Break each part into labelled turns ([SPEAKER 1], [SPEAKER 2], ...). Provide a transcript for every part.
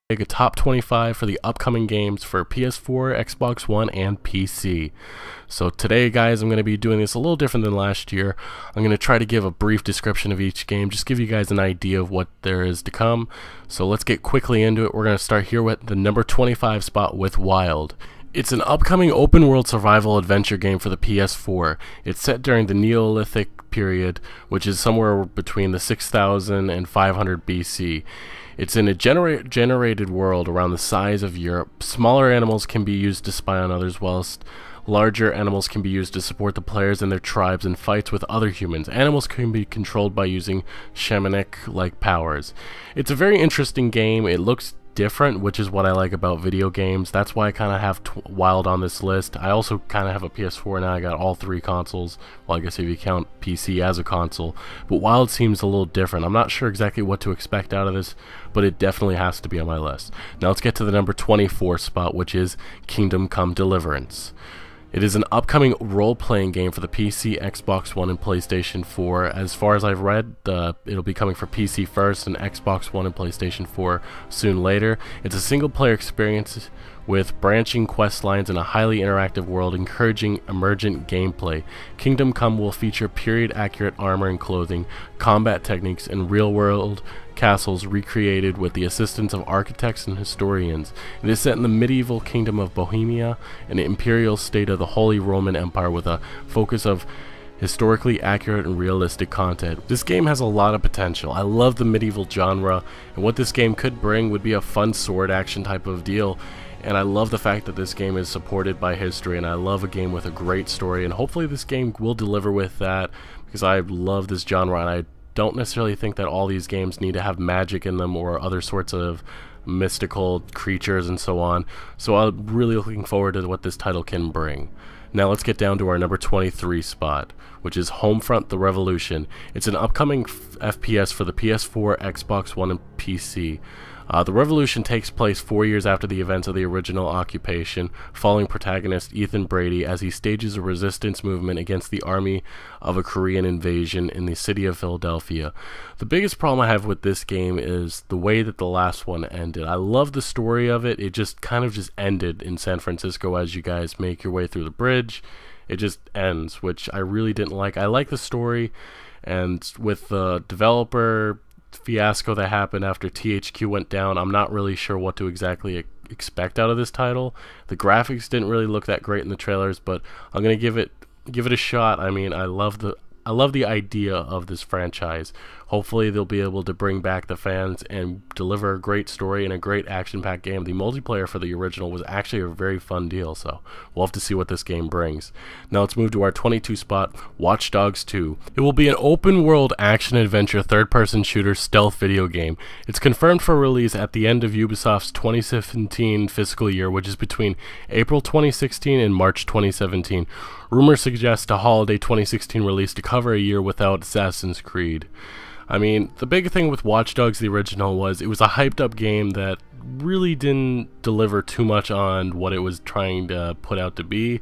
[SPEAKER 1] a top 25 for the upcoming games for PS4, Xbox One, and PC. So today, guys, I'm going to be doing this a little different than last year. I'm going to try to give a brief description of each game, just give you guys an idea of what there is to come. So let's get quickly into it. We're going to start here with the number 25 spot with Wild. It's an upcoming open-world survival adventure game for the PS4. It's set during the Neolithic period, which is somewhere between the 6000 and 500 BC. It's in a generated world around the size of Europe. Smaller animals can be used to spy on others, whilst larger animals can be used to support the players and their tribes in fights with other humans. Animals can be controlled by using shamanic-like powers. It's a very interesting game. It looks different, which is what I like about video games. That's why I kind of have Wild on this list. I also kind of have a PS4 now. I got all three consoles. Well, I guess if you count PC as a console. But Wild seems a little different. I'm not sure exactly what to expect out of this, but it definitely has to be on my list. Now let's get to the number 24 spot, which is Kingdom Come Deliverance. It is an upcoming role-playing game for the PC, Xbox One, and PlayStation 4. As far as I've read, it'll be coming for PC first and Xbox One and PlayStation 4 soon later. It's a single-player experience with branching quest lines in a highly interactive world, encouraging emergent gameplay. Kingdom Come will feature period-accurate armor and clothing, combat techniques, and real-world castles recreated with the assistance of architects and historians. It is set in the medieval kingdom of Bohemia, an imperial state of the Holy Roman Empire, with a focus of historically accurate and realistic content. This game has a lot of potential. I love the medieval genre, and what this game could bring would be a fun sword action type of deal. And I love the fact that this game is supported by history, and I love a game with a great story, and hopefully this game will deliver with that, because I love this genre, and I don't necessarily think that all these games need to have magic in them or other sorts of mystical creatures and so on. So I'm really looking forward to what this title can bring. Now let's get down to our number 23 spot, which is Homefront: The Revolution. It's an upcoming FPS for the PS4, Xbox One, and PC. The Revolution takes place 4 years after the events of the original occupation, following protagonist Ethan Brady as he stages a resistance movement against the army of a Korean invasion in the city of Philadelphia. The biggest problem I have with this game is the way that the last one ended. I love the story of it. It just kind of just ended in San Francisco as you guys make your way through the bridge. It just ends, which I really didn't like. I like the story, and with the developer fiasco that happened after THQ went down, I'm not really sure what to exactly expect out of this title. The graphics didn't really look that great in the trailers, but I'm gonna give it a shot. I mean, I love the idea of this franchise. Hopefully they'll be able to bring back the fans and deliver a great story and a great action-packed game. The multiplayer for the original was actually a very fun deal, so we'll have to see what this game brings. Now let's move to our 22 spot, Watch Dogs 2. It will be an open-world action-adventure third-person shooter stealth video game. It's confirmed for release at the end of Ubisoft's 2017 fiscal year, which is between April 2016 and March 2017. Rumors suggest a holiday 2016 release to cover a year without Assassin's Creed. I mean, the big thing with Watch Dogs, the original, was it was a hyped up game that really didn't deliver too much on what it was trying to put out to be.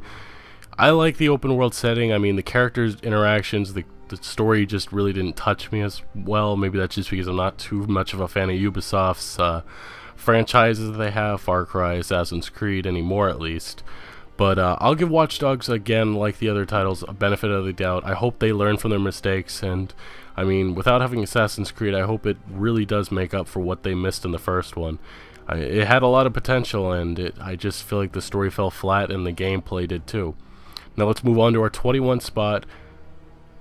[SPEAKER 1] I like the open world setting. I mean, the characters' interactions, the story just really didn't touch me as well. Maybe that's just because I'm not too much of a fan of Ubisoft's franchises that they have, Far Cry, Assassin's Creed, anymore at least. But I'll give Watch Dogs, again, like the other titles, a benefit of the doubt. I hope they learn from their mistakes, and I mean, without having Assassin's Creed, I hope it really does make up for what they missed in the first one. It had a lot of potential, and I just feel like the story fell flat, and the gameplay did too. Now let's move on to our 21 spot,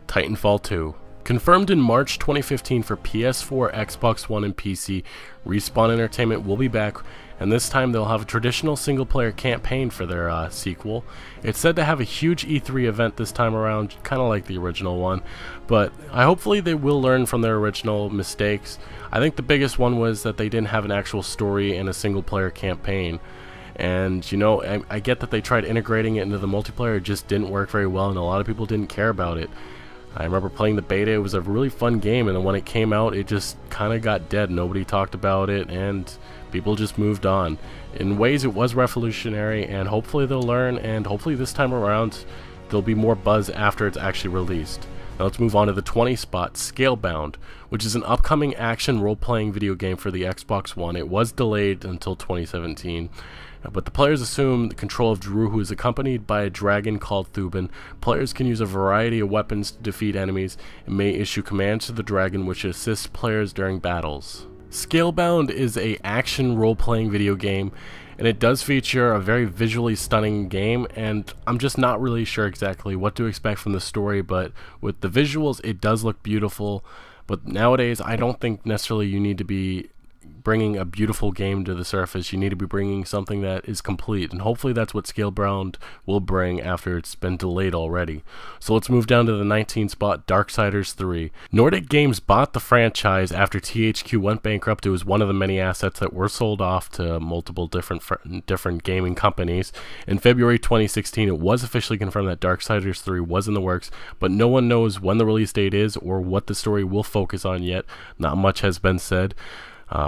[SPEAKER 1] Titanfall 2. Confirmed in March 2015 for PS4, Xbox One, and PC, Respawn Entertainment will be back, and this time they'll have a traditional single-player campaign for their sequel. It's said to have a huge E3 event this time around, kind of like the original one, but hopefully they will learn from their original mistakes. I think the biggest one was that they didn't have an actual story and a single-player campaign. And, you know, I get that they tried integrating it into the multiplayer, it just didn't work very well, and a lot of people didn't care about it. I remember playing the beta. It was a really fun game, and then when it came out, it just kind of got dead. Nobody talked about it, and people just moved on. In ways, it was revolutionary, and hopefully they'll learn, and hopefully this time around there'll be more buzz after it's actually released. Now let's move on to the 20 spot, Scalebound, which is an upcoming action role-playing video game for the Xbox One. It was delayed until 2017. But the players assume the control of Drew, who is accompanied by a dragon called Thuban. Players can use a variety of weapons to defeat enemies and may issue commands to the dragon which assists players during battles. Scalebound is a action role-playing video game, and it does feature a very visually stunning game, and I'm just not really sure exactly what to expect from the story, but with the visuals it does look beautiful. But nowadays I don't think necessarily you need to be bringing a beautiful game to the surface. You need to be bringing something that is complete, and hopefully that's what Scalebound will bring after it's been delayed already. So let's move down to the 19 spot, Darksiders 3. Nordic Games bought the franchise after THQ went bankrupt. It was one of the many assets that were sold off to multiple different gaming companies. In February 2016, it was officially confirmed that Darksiders 3 was in the works, but no one knows when the release date is or what the story will focus on yet. Not much has been said.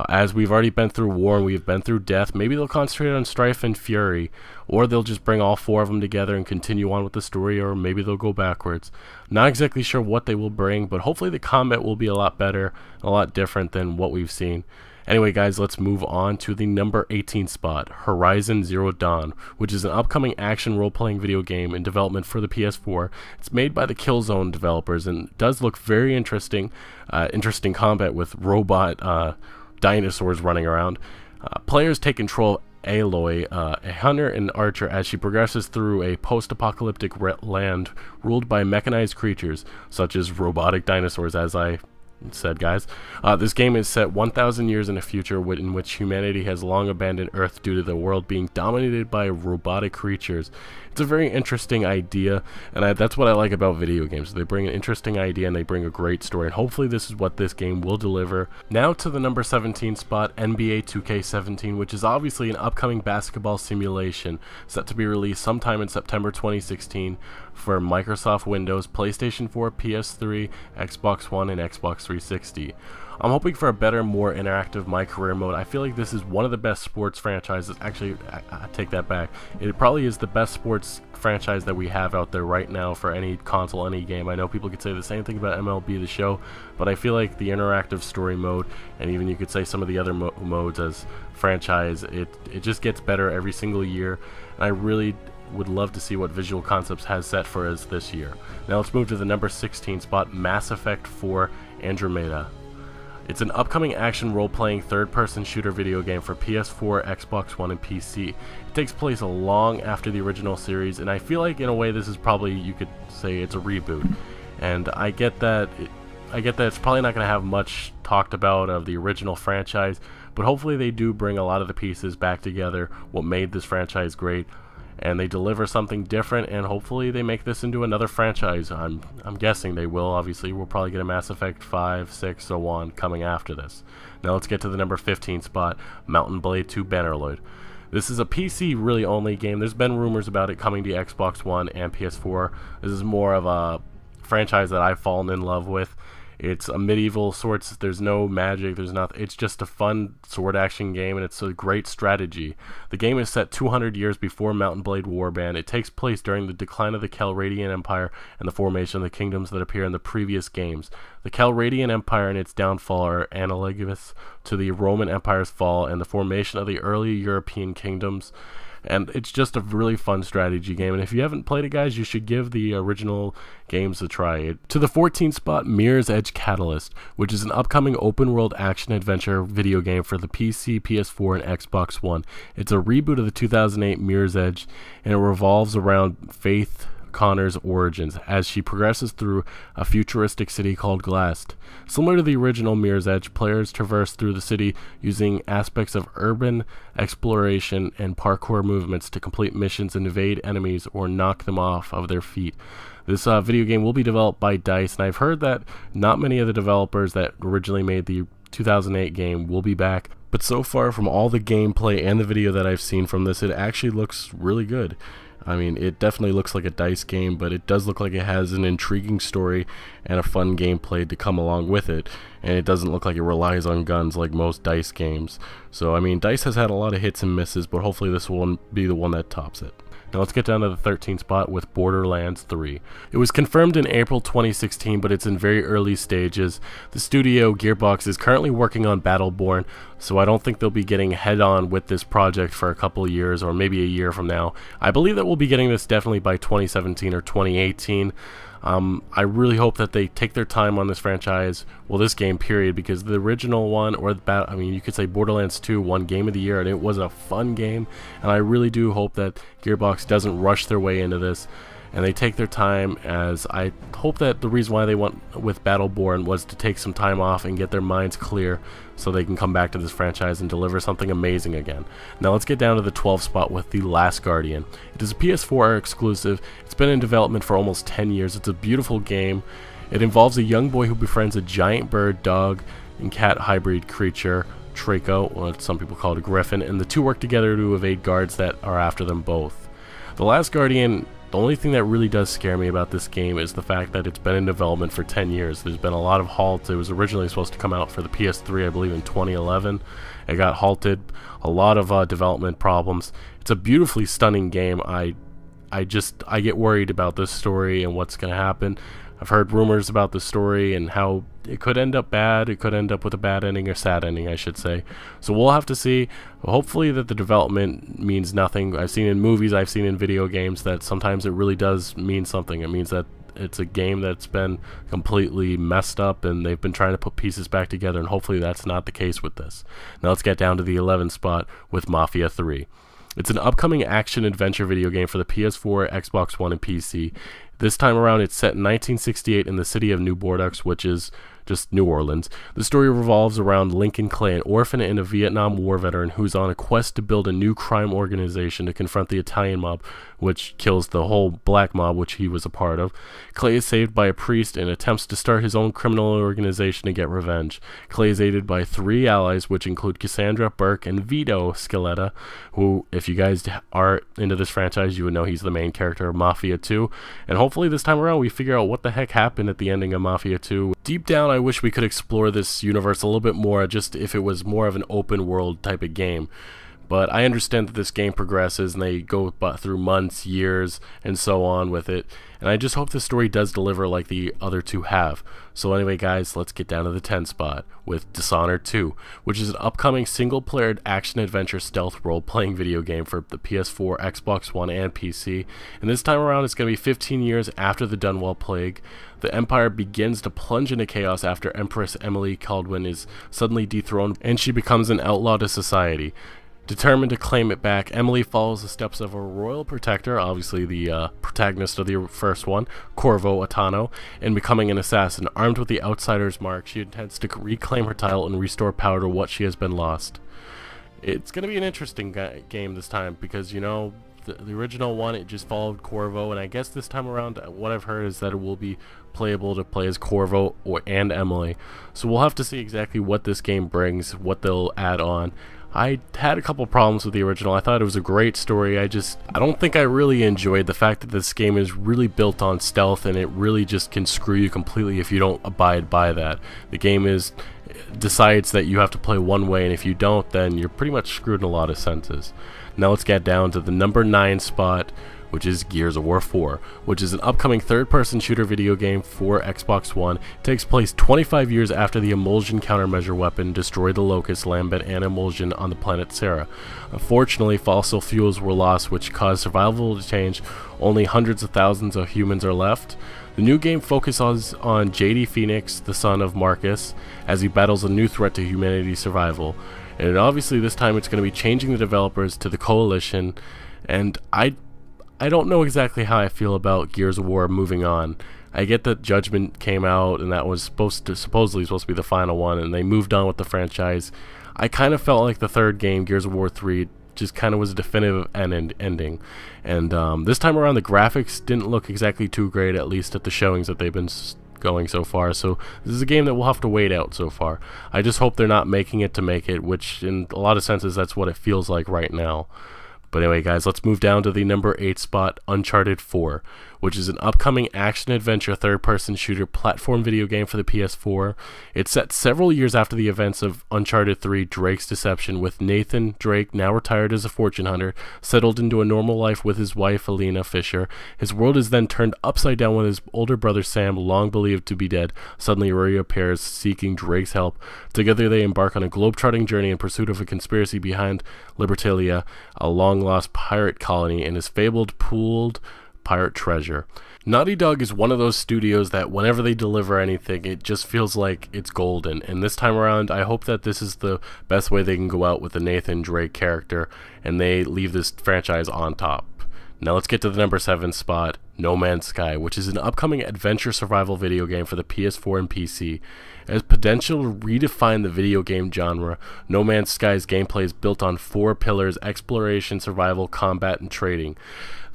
[SPEAKER 1] As we've already been through war and we've been through death, maybe they'll concentrate on strife and fury, or they'll just bring all four of them together and continue on with the story, or maybe they'll go backwards. Not exactly sure what they will bring, but hopefully the combat will be a lot better, a lot different than what we've seen. Anyway guys, let's move on to the number 18 spot, Horizon Zero Dawn, which is an upcoming action role-playing video game in development for the PS4. It's made by the Killzone developers and does look very interesting. Interesting combat with robot dinosaurs running around. Players take control of Aloy, a hunter and archer, as she progresses through a post-apocalyptic land ruled by mechanized creatures such as robotic dinosaurs, as I said, guys. This game is set 1,000 years in the future in which humanity has long abandoned Earth due to the world being dominated by robotic creatures. It's a very interesting idea, and that's what I like about video games. They bring an interesting idea and they bring a great story, and hopefully this is what this game will deliver. Now to the number 17 spot, NBA 2K17, which is obviously an upcoming basketball simulation set to be released sometime in September 2016 for Microsoft Windows, PlayStation 4, PS3, Xbox One, and Xbox 360. I'm hoping for a better, more interactive My Career mode. I feel like this is one of the best sports franchises. Actually, I take that back. It probably is the best sports franchise that we have out there right now for any console, any game. I know people could say the same thing about MLB The Show, but I feel like the interactive story mode, and even you could say some of the other modes as franchise, it just gets better every single year. And I really would love to see what Visual Concepts has set for us this year. Now let's move to the number 16 spot, Mass Effect 4 Andromeda. It's an upcoming action role-playing third-person shooter video game for PS4, Xbox One, and PC. It takes place long after the original series, and I feel like in a way this is probably, you could say it's a reboot. And I get that it's probably not going to have much talked about of the original franchise, but hopefully they do bring a lot of the pieces back together, what made this franchise great, and they deliver something different, and hopefully they make this into another franchise. I'm guessing they will. Obviously we'll probably get a Mass Effect 5, 6, so on coming after this. Now let's get to the number 15 spot, Mountain Blade 2 Bannerlord. This is a PC really only game. There's been rumors about it coming to Xbox One and PS4. This is more of a franchise that I've fallen in love with. It's a medieval sorts, there's no magic, there's nothing, it's just a fun sword action game, and it's a great strategy. The game is set 200 years before Mountain Blade Warband. It takes place during the decline of the Calradian Empire and the formation of the kingdoms that appear in the previous games. The Calradian Empire and its downfall are analogous to the Roman Empire's fall and the formation of the early European kingdoms. And it's just a really fun strategy game, and if you haven't played it, guys, you should give the original games a try. To the 14th spot, Mirror's Edge Catalyst, which is an upcoming open-world action-adventure video game for the PC, PS4, and Xbox One. It's a reboot of the 2008 Mirror's Edge, and it revolves around Faith Connor's origins as she progresses through a futuristic city called Glast. Similar to the original Mirror's Edge, players traverse through the city using aspects of urban exploration and parkour movements to complete missions and evade enemies or knock them off of their feet. This video game will be developed by DICE, and I've heard that not many of the developers that originally made the 2008 game will be back, but so far from all the gameplay and the video that I've seen from this, it actually looks really good. I mean, it definitely looks like a DICE game, but it does look like it has an intriguing story and a fun gameplay to come along with it, and it doesn't look like it relies on guns like most DICE games. So, I mean, DICE has had a lot of hits and misses, but hopefully this will be the one that tops it. Now let's get down to the 13th spot with Borderlands 3. It was confirmed in April 2016, but it's in very early stages. The studio Gearbox is currently working on Battleborn, so I don't think they'll be getting head-on with this project for a couple years or maybe a year from now. I believe that we'll be getting this definitely by 2017 or 2018. I really hope that they take their time on this franchise, well, this game period, because the original one, or you could say Borderlands 2 won Game of the Year, and it was a fun game, and I really do hope that Gearbox doesn't rush their way into this, and they take their time, as I hope that the reason why they went with Battleborn was to take some time off and get their minds clear so they can come back to this franchise and deliver something amazing again. Now let's get down to the 12th spot with The Last Guardian. It is a PS4 exclusive. It's been in development for almost 10 years. It's a beautiful game. It involves a young boy who befriends a giant bird, dog, and cat hybrid creature, Traco, or some people call it a griffin, and the two work together to evade guards that are after them both. The Last Guardian, the only thing that really does scare me about this game is the fact that it's been in development for 10 years. There's been a lot of halts. It was originally supposed to come out for the PS3, I believe, in 2011. It got halted. A lot of development problems. It's a beautifully stunning game. I get worried about this story and what's going to happen. I've heard rumors about the story and how it could end up bad. It could end up with a bad ending, or sad ending, I should say. So we'll have to see. Hopefully that the development means nothing. I've seen in movies, I've seen in video games that sometimes it really does mean something. It means that it's a game that's been completely messed up and they've been trying to put pieces back together, and hopefully that's not the case with this. Now let's get down to the 11th spot with Mafia 3. It's an upcoming action-adventure video game for the PS4, Xbox One, and PC. This time around, it's set in 1968 in the city of New Bordeaux, which is just New Orleans. The story revolves around Lincoln Clay, an orphan and a Vietnam War veteran who's on a quest to build a new crime organization to confront the Italian mob, which kills the whole black mob, which he was a part of. Clay is saved by a priest and attempts to start his own criminal organization to get revenge. Clay is aided by 3 allies, which include Cassandra, Burke, and Vito Scaletta, who, if you guys are into this franchise, you would know he's the main character of Mafia 2. And hopefully this time around we figure out what the heck happened at the ending of Mafia 2. Deep down, I wish we could explore this universe a little bit more, just if it was more of an open world type of game. But I understand that this game progresses and they go through months, years, and so on with it. And I just hope the story does deliver like the other two have. So anyway, guys, let's get down to the 10th spot with Dishonored 2, which is an upcoming single-player action-adventure stealth role-playing video game for the PS4, Xbox One, and PC. And this time around, it's going to be 15 years after the Dunwall Plague. The Empire begins to plunge into chaos after Empress Emily Kaldwin is suddenly dethroned, and she becomes an outlaw to society. Determined to claim it back, Emily follows the steps of her royal protector, obviously the protagonist of the first one, Corvo Attano, in becoming an assassin. Armed with the outsider's mark, she intends to reclaim her title and restore power to what she has been lost. It's going to be an interesting game this time because, you know, the original one, it just followed Corvo, and I guess this time around what I've heard is that it will be playable to play as Corvo and Emily. So we'll have to see exactly what this game brings, what they'll add on. I had a couple problems with the original. I thought it was a great story. I don't think I really enjoyed the fact that this game is really built on stealth, and it really just can screw you completely if you don't abide by that. The game decides that you have to play one way, and if you don't, then you're pretty much screwed in a lot of senses. Now let's get down to the number 9 spot, which is Gears of War 4, which is an upcoming third-person shooter video game for Xbox One. It takes place 25 years after the Emulsion countermeasure weapon destroyed the Locust, Lambent, and Emulsion on the planet Sarah. Unfortunately, fossil fuels were lost, which caused survival to change. Only hundreds of thousands of humans are left. The new game focuses on JD Phoenix, the son of Marcus, as he battles a new threat to humanity's survival. And obviously this time it's going to be changing the developers to the Coalition, and I don't know exactly how I feel about Gears of War moving on. I get that Judgment came out and that was supposedly supposed to be the final one, and they moved on with the franchise. I kind of felt like the third game, Gears of War 3, just kind of was a definitive ending. And this time around, the graphics didn't look exactly too great, at least at the showings that they've been going so far. So this is a game that we'll have to wait out so far. I just hope they're not making it to make it, which in a lot of senses that's what it feels like right now. But anyway, guys, let's move down to the number 8 spot, Uncharted 4, which is an upcoming action-adventure third-person shooter platform video game for the PS4. It's set several years after the events of Uncharted 3: Drake's Deception, with Nathan Drake, now retired as a fortune hunter, settled into a normal life with his wife Alina Fisher. His world is then turned upside down when his older brother Sam, long believed to be dead, suddenly reappears seeking Drake's help. Together they embark on a globe-trotting journey in pursuit of a conspiracy behind Libertalia, a long-lost pirate colony, and his fabled pooled pirate treasure. Naughty Dog is one of those studios that whenever they deliver anything, it just feels like it's golden. And this time around, I hope that this is the best way they can go out with the Nathan Drake character, and they leave this franchise on top. Now let's get to the number 7 spot, No Man's Sky, which is an upcoming adventure survival video game for the PS4 and PC. It has potential to redefine the video game genre. No Man's Sky's gameplay is built on 4 pillars: exploration, survival, combat, and trading.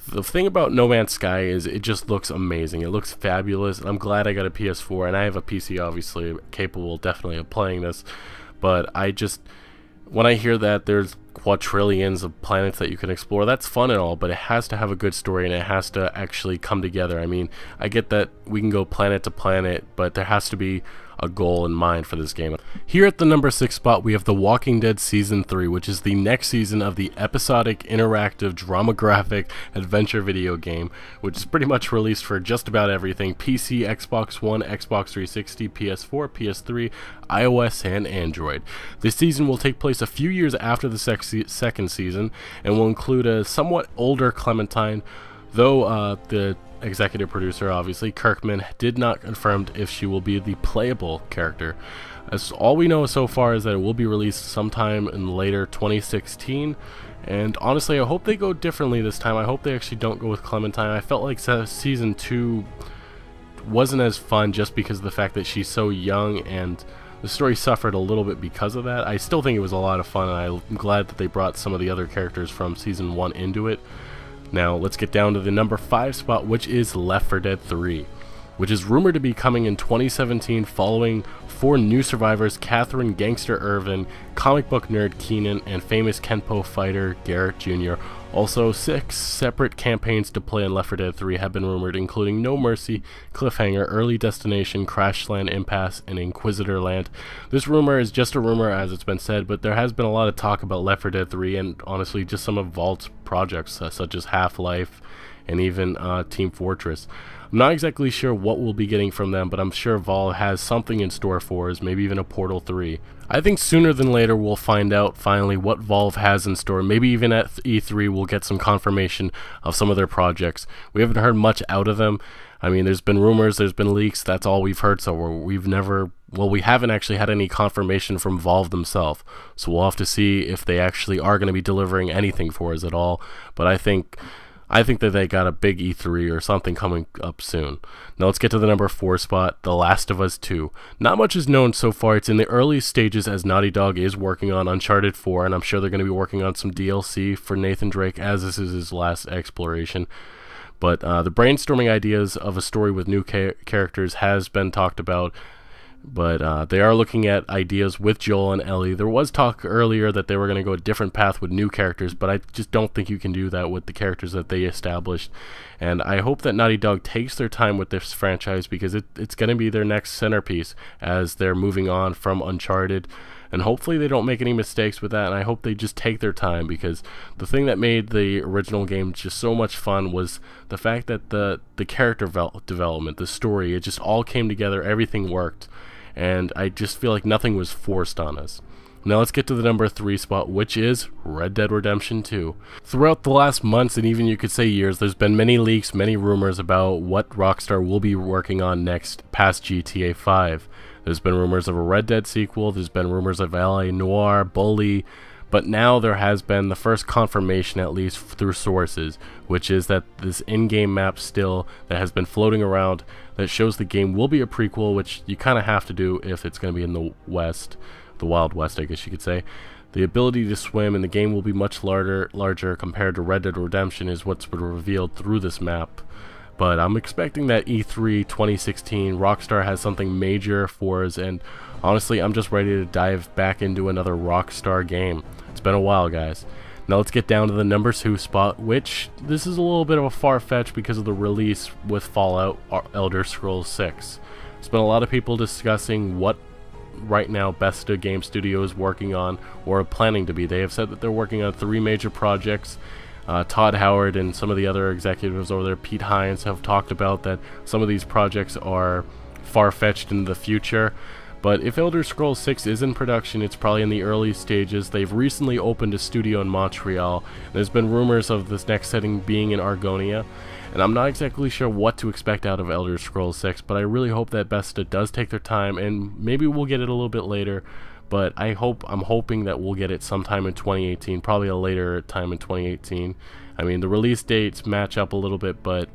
[SPEAKER 1] The thing about No Man's Sky is it just looks amazing. It looks fabulous. I'm glad I got a PS4, and I have a PC, obviously, capable definitely of playing this. But when I hear that there's quadrillions of planets that you can explore, that's fun and all, but it has to have a good story, and it has to actually come together. I mean, I get that we can go planet to planet, but there has to be a goal in mind for this game. Here at the number 6 spot, we have The Walking Dead Season 3, which is the next season of the episodic, interactive, drama-graphic adventure video game, which is pretty much released for just about everything: PC, Xbox One, Xbox 360, PS4, PS3, iOS, and Android. This season will take place a few years after the second season, and will include a somewhat older Clementine, though the executive producer, obviously, Kirkman, did not confirm if she will be the playable character. As all we know so far is that it will be released sometime in later 2016, and honestly, I hope they go differently this time. I hope they actually don't go with Clementine. I felt like season 2 wasn't as fun just because of the fact that she's so young, and the story suffered a little bit because of that. I still think it was a lot of fun, and I'm glad that they brought some of the other characters from season 1 into it. Now, let's get down to the number 5 spot, which is Left 4 Dead 3, which is rumored to be coming in 2017 following 4 new survivors: Catherine Gangster Irvin, comic book nerd Keenan, and famous Kenpo fighter Garrett Jr. Also, 6 separate campaigns to play in Left 4 Dead 3 have been rumored, including No Mercy, Cliffhanger, Early Destination, Crashland, Impasse, and Inquisitor Land. This rumor is just a rumor, as it's been said, but there has been a lot of talk about Left 4 Dead 3 and honestly just some of Vault's projects, such as Half-Life and even Team Fortress. I'm not exactly sure what we'll be getting from them, but I'm sure Valve has something in store for us, maybe even a Portal 3. I think sooner than later we'll find out finally what Valve has in store. Maybe even at E3 we'll get some confirmation of some of their projects. We haven't heard much out of them. I mean, there's been rumors, there's been leaks, that's all we've heard, so we haven't actually had any confirmation from Valve themselves. So we'll have to see if they actually are going to be delivering anything for us at all. But I think that they got a big E3 or something coming up soon. Now let's get to the number 4 spot, The Last of Us 2. Not much is known so far. It's in the early stages, as Naughty Dog is working on Uncharted 4, and I'm sure they're going to be working on some DLC for Nathan Drake, as this is his last exploration. But the brainstorming ideas of a story with new characters has been talked about. But they are looking at ideas with Joel and Ellie. There was talk earlier that they were going to go a different path with new characters, but I just don't think you can do that with the characters that they established. And I hope that Naughty Dog takes their time with this franchise, because it's going to be their next centerpiece as they're moving on from Uncharted. And hopefully they don't make any mistakes with that, and I hope they just take their time, because the thing that made the original game just so much fun was the fact that the character development, the story, it just all came together, everything worked. And I just feel like nothing was forced on us. Now let's get to the number 3 spot, which is Red Dead Redemption 2. Throughout the last months, and even you could say years, there's been many leaks, many rumors about what Rockstar will be working on next past GTA 5. There's been rumors of a Red Dead sequel, there's been rumors of LA Noire, Bully, but now there has been the first confirmation, at least through sources, which is that this in-game map still that has been floating around that shows the game will be a prequel, which you kind of have to do if it's going to be in the West, the Wild West, I guess you could say. The ability to swim in the game will be much larger compared to Red Dead Redemption, is what's been revealed through this map. But I'm expecting that E3 2016 Rockstar has something major for us, and honestly, I'm just ready to dive back into another Rockstar game. It's been a while, guys. Now let's get down to the number 2 spot, which this is a little bit of a far-fetched because of the release with Fallout Elder Scrolls 6. There's been a lot of people discussing what right now Bethesda Game Studio is working on or planning to be. They have said that they're working on 3 major projects. Todd Howard and some of the other executives over there, Pete Hines, have talked about that some of these projects are far-fetched in the future. But if Elder Scrolls 6 is in production, it's probably in the early stages. They've recently opened a studio in Montreal. There's been rumors of this next setting being in Argonia, and I'm not exactly sure what to expect out of Elder Scrolls 6, but I really hope that Bethesda does take their time, and maybe we'll get it a little bit later. But I'm hoping that we'll get it sometime in 2018, probably a later time in 2018. I mean, the release dates match up a little bit, but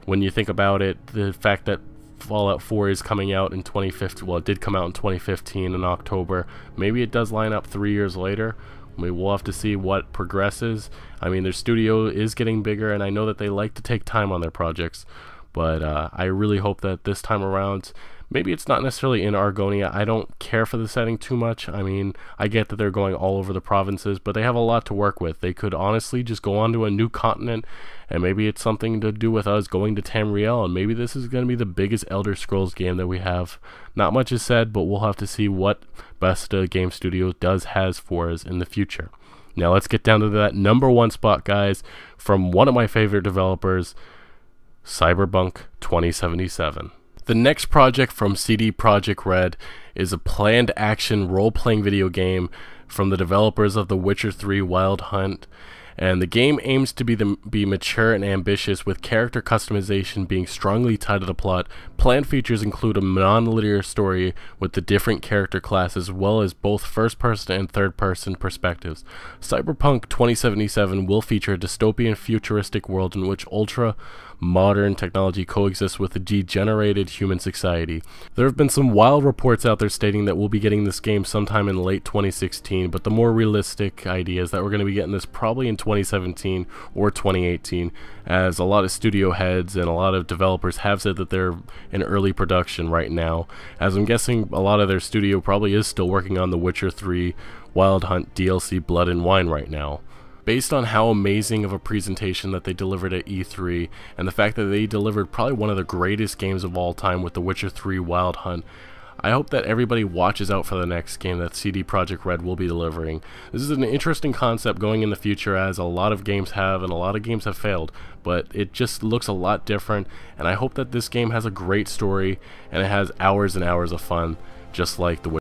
[SPEAKER 1] when you think about it, the fact that Fallout 4 is coming out in 2015, well, it did come out in 2015 in October. Maybe it does line up 3 years later. We'll have to see what progresses. I mean, their studio is getting bigger, and I know that they like to take time on their projects, but I really hope that this time around, maybe it's not necessarily in Argonia. I don't care for the setting too much. I mean, I get that they're going all over the provinces, but they have a lot to work with. They could honestly just go on to a new continent, and maybe it's something to do with us going to Tamriel, and maybe this is going to be the biggest Elder Scrolls game that we have. Not much is said, but we'll have to see what Bethesda Game Studios has for us in the future. Now let's get down to that number 1 spot, guys, from one of my favorite developers, Cyberpunk 2077. The next project from CD Projekt Red is a planned action role-playing video game from the developers of The Witcher 3 Wild Hunt, and the game aims to be mature and ambitious, with character customization being strongly tied to the plot. Planned features include a non-linear story with the different character classes, as well as both first-person and third-person perspectives. Cyberpunk 2077 will feature a dystopian futuristic world in which ultra-modern technology coexists with a degenerated human society. There have been some wild reports out there stating that we'll be getting this game sometime in late 2016, but the more realistic idea is that we're going to be getting this probably in 2017 or 2018, as a lot of studio heads and a lot of developers have said that they're in early production right now, as I'm guessing a lot of their studio probably is still working on The Witcher 3 Wild Hunt DLC Blood and Wine right now. Based on how amazing of a presentation that they delivered at E3, and the fact that they delivered probably one of the greatest games of all time with The Witcher 3 Wild Hunt, I hope that everybody watches out for the next game that CD Projekt Red will be delivering. This is an interesting concept going in the future, as a lot of games have, and a lot of games have failed, but it just looks a lot different, and I hope that this game has a great story, and it has hours and hours of fun, just like The Witcher.